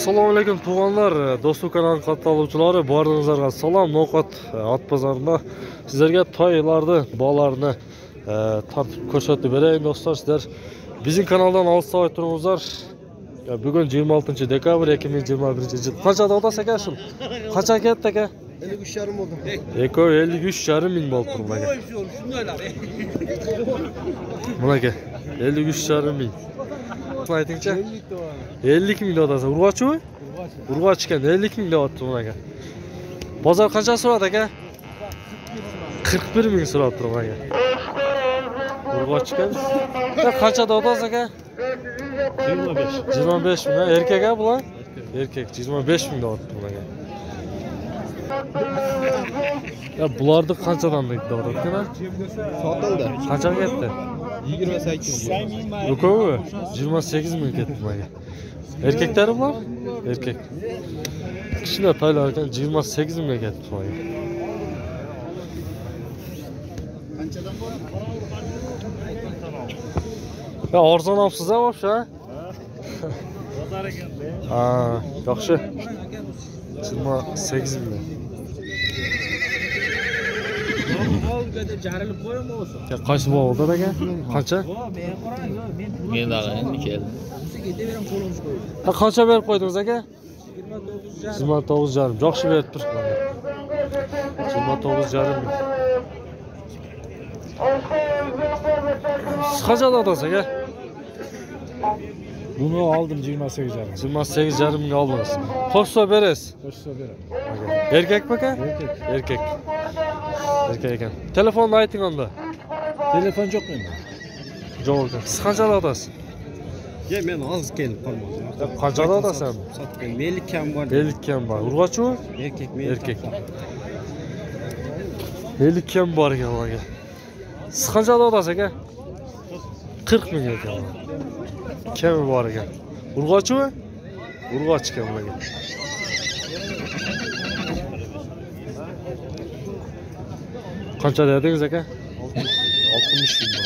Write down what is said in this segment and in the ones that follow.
Assalomu alaykum tuğanlar, do'stlik kanal katıluvchilari, baringizlarga salom. No'qat at bozorida sizlarga toylarni, bolalarni tartib ko'rsatib berayin do'stlar. Sizlar bizning kanaldan olsa turibsizlar. Bugun 26 dekabr 2021 yil. Qancha dodasi aka shu? Qancha ketdi aka? 53,5 oldu. Eko 53,5 ming bo'lib turibdi aka. Mana aka 53,5 ming. Aytingchi? 50 ming dodasi. Urg'ochmi? Urg'och ekan 50 ming deyapti mana aka. Bozor qancha so'radi aka? 41 ming so'rab turibdi aka. Urg'och ekan. Qancha dodasi aka? 25. 25 ming. Erkak a bular? Erkak 25 ming deyapti mana aka. Ya bularni qanchadan deyapti aka? Sotildi. Qancha ketdi? 28. Yo'qmi? 28 ming ketdi mana. Erkaklar bular? Erkak. Kichkina toylar ekan 28 mingga ketdi mana. Ya arzon olibsiz a vobsha? Bozor ekan-da. Ha, yaxshi. 28 ming. Jarilib qo'yam o'zi. Qaysi bo'ldi aka? Qancha? Men endi keldim. Ha, qancha berib qo'ydingiz aka? 29,5. Yaxshi berib turibdi. 29,5 ming. Siz qancha dodasiz aka? Bunu aldım 28,5. 28,5 mingga oldingiz. Qo'shsa berasiz. Qo'shsa beraman. Erkakmi aka? Erkak. Erkak ekan. Telefonni ayting onda. Telefon yo'q menda. Yo'q ekan. Siz qancha dodasiz? Ya men hozir kelib qolmadim. Qancha dodasiz? Sotib keldim. Melik kam bor. 50 kam bor. Urg'ochmi? Erkak, Erkak. 50 kam bor ekan aka. Siz qancha dodasiz aka? 40 ming ekan. Kami bor ekan. Urg'ochmi? Urg'och ekan aka. Qancha dedingiz aka? 60 ming bor.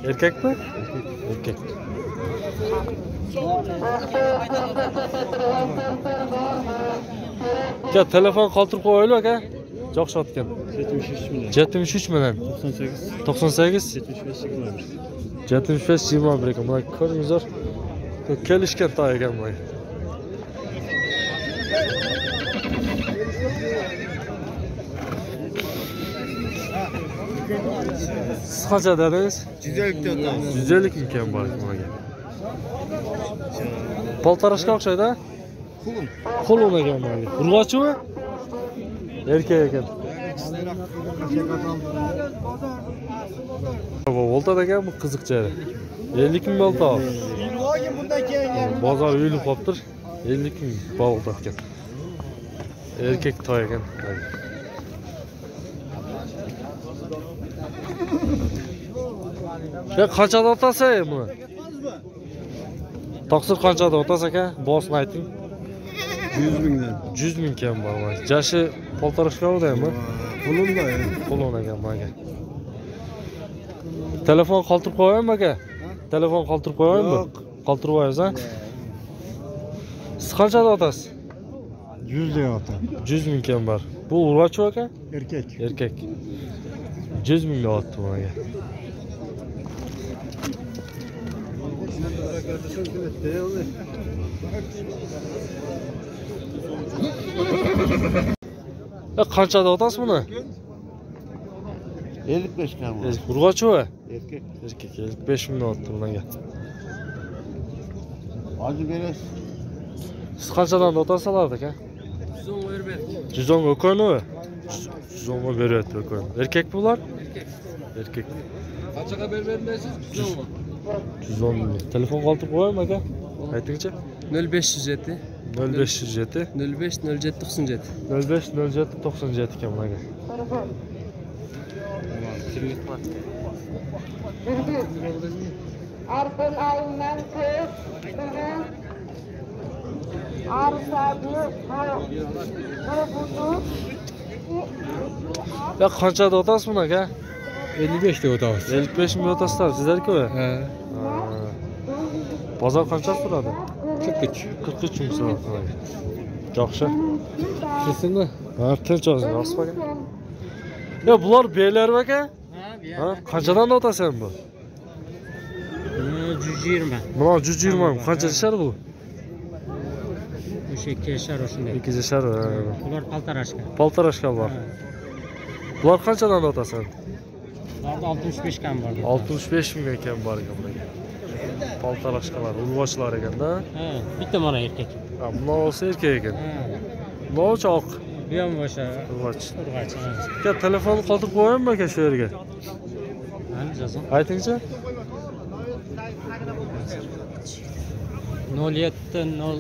Erkakmi? Erkak. Ya telefon qoldirib qo'yaylik aka. Jo'q sotgan. 73 milyon. 73 million. 98. 98 75 21 ekan. Mana ko'ringizlar. Kelishgan to'y ekan bu. Siz qancha dedingiz? 150 ta. 150 ming kam bor ekan aka. Poltarashga o'xshaydi. Qulun ekan mana. Urg'ochmi? Erkak ekan. Volta ekan bu qiziqcha. 50 ming volta. Bozor uyilib qolibdir. 50 ming volta ekan. Erkak toy ekan. Ya qancha otasi buni? Taqsir qancha otasi aka? Bosni ayting. 100 mingdan. 100 ming kam bor. Jashi poltarashga o'daymi? Qulunda ya. Qo'lon ekan mana. Telefon qoldirib qo'yaymi aka? Telefon qoldirib qo'yaymi? Yo'q. Qoldirib qo'yasiz a? Siz qancha otasiz? 100 deyapti. 100 ming kam bor. Bu urg'ochmi aka? Erkak. Erkak. 100 ming deyapti mana. Qancha otasiz buni? 55 kam. Urg'ochmi? Erkak. Erkak 55 ming deyapti bunga. Hozir berasiz. Siz qanchadan otasiz olardi aka? 110 verib ber. 110 o'koymi? 110 ga beryapti o'koy. Erkak bular? Erkak. Qanchaga bermaysiz? 110. 110 ming. Telefon qoldirib qo'yaymi aka? Aytingchi. 0507 0507 05 07 97. 05 07 97 ekan aka. Arpın ayından kız, arsadı, Ya qancha otasiz buni aka? 55 de otası. 55 ming otasizlar sizlarku? He. Bozor qancha turadi? 43. 43 ming so'm. Yaxshi. Kesinmi? Ha, tinch o'zing, yaxshi baka. Ya bular beyler aka? Ha, qanchadan otasan bu? 120. Mana 120 ming. Qancha ishar bu? O'sha 2 yashar shunday. 2 ishar. Ular paltarashka. Paltarashka bor. Bular qanchadan otasan? Ularda 65 kam bor. 65 ming ekan bor ekan bularga. Paltarashkalar, urg'ochlar ekanda. Ha, bitta mana erkak. Ha, bunlar olsa erkak ekan. Ha. Bunlar choq. Bu ham o'sha Urg'och. urg'och. Ya telefonni qoldirib qo'yaymi aka shu yerga? Hali jazon. Aytingchi. 07 0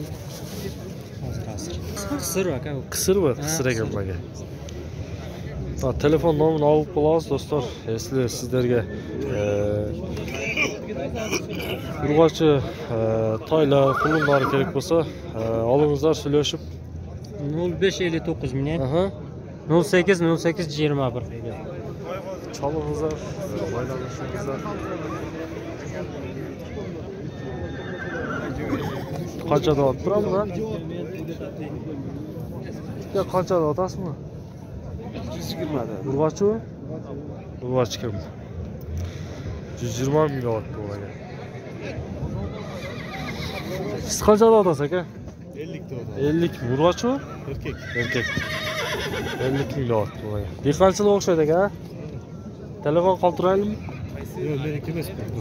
Qisir aka bu. Qisirmi? Qisir ekan bularga. Ha, telefon nomini olib qolasiz do'stlar. Esli sizlarga urg'ochi toylar, qulunlar kerak bo'lsa, olingizlar, söylashib. 0559 ming. Aha. 08 08 21. Chalingizlar, baylanishingizlar. Qanchada olib turamiz, ha? Ya qanchada otasizmi? 120 da. Urg'ochi? Urg'ochi kim? 120 ming olib bo'lagan. Siz qanchada otasiz aka? 50 da. 50 ming. Urg'ochi? Erkek. Erkek. 50 ming olib bo'lagan. Dehqonchilik o'xshaydi aka. Telefon qoldiraylikmi? Yo'q, meniki emas bu.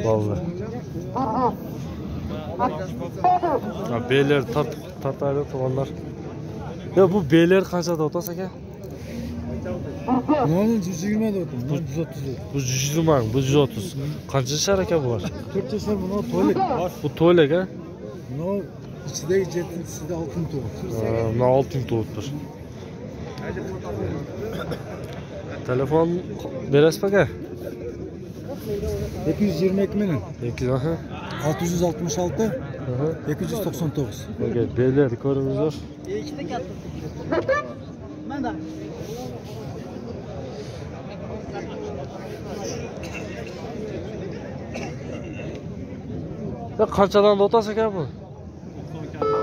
Vallahi. Ha, beyler tartaylı tuğanlar. Ya bu beyler qanchada otasiz aka? Mana 120 da o'tdi. 130. Bu 120 ming, bu 130. Qancha ishar aka bular? 4 yashar buni to'lik. Bu to'ylik ha? Buni ichidagi 7-sida oltin to'g'ri. Mana oltin to'g'ridir. Telefon berasizmi aka? 222 ming. 2 aha. 666 Aha. 299. Okey, beyler ko'ringizlar. Ya qanchadan otasiz aka bu?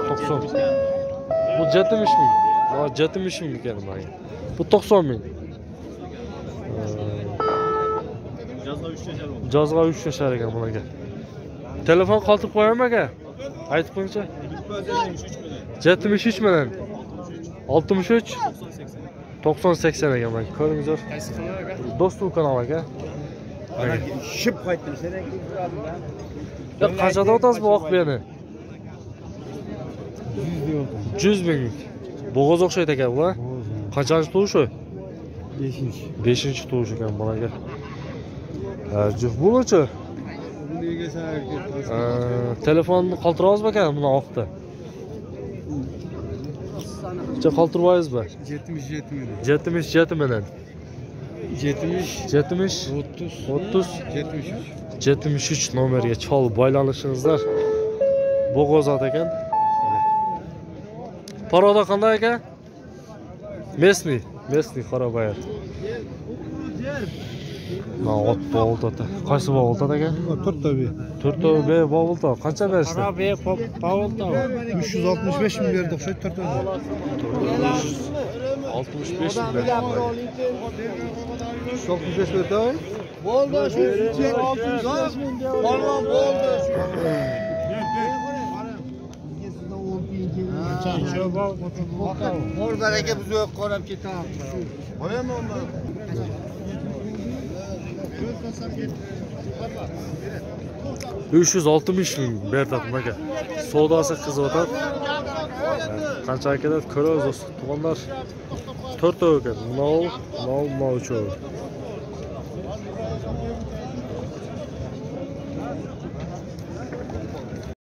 90. Bu 70 ming. Ha, 70 ming ekan mana. Bu 90 ming. Jazga 3 yashar ekan bularga. Telefon qoldirib qo'yaymi aka? Aytib qo'yingchi. 73 bilan 63 90 80 ekan mana. Ko'ringizlar. Do'stu kanal aka. Ship qaytdim sen. Ya qanchada otasiz bu oq biyani? 100 ming. Bo'g'oz o'xshaydi ekan bu. Qanchasi tug'ish u? 5-chi tug'ish ekan bularga. Buncha. Bunga sarki. Telefonni qoldirasizmi aka buni oqda? Necha qoldirmayapsizmi? 77 ming. 77 bilan. 70 70 30 73 nomerga cholib baylanishingizlar. Bo'g'ozat ekan. Paroda qanday aka? Mesni Qorabayir. Ma ot bo'ldi. Qaysi bo'ldi aka? 4 tabi. 4 be bo'ldi. Qancha berishdi? Arabe Pavolta. 365 ming berdi, o'xshaydi 4 tabi. 65 ming. 65 berdi. Bo'ldi, shu 665 ming bo'ldi. Bol baraka biz yo'q qarab ketamiz. Qo'yaman unda. 360 ming berdi aka. Savdosi qizyapti. Qancha akalar ko'ramiz do'stlar. Tuğanlar 4 ekan. Nol 3.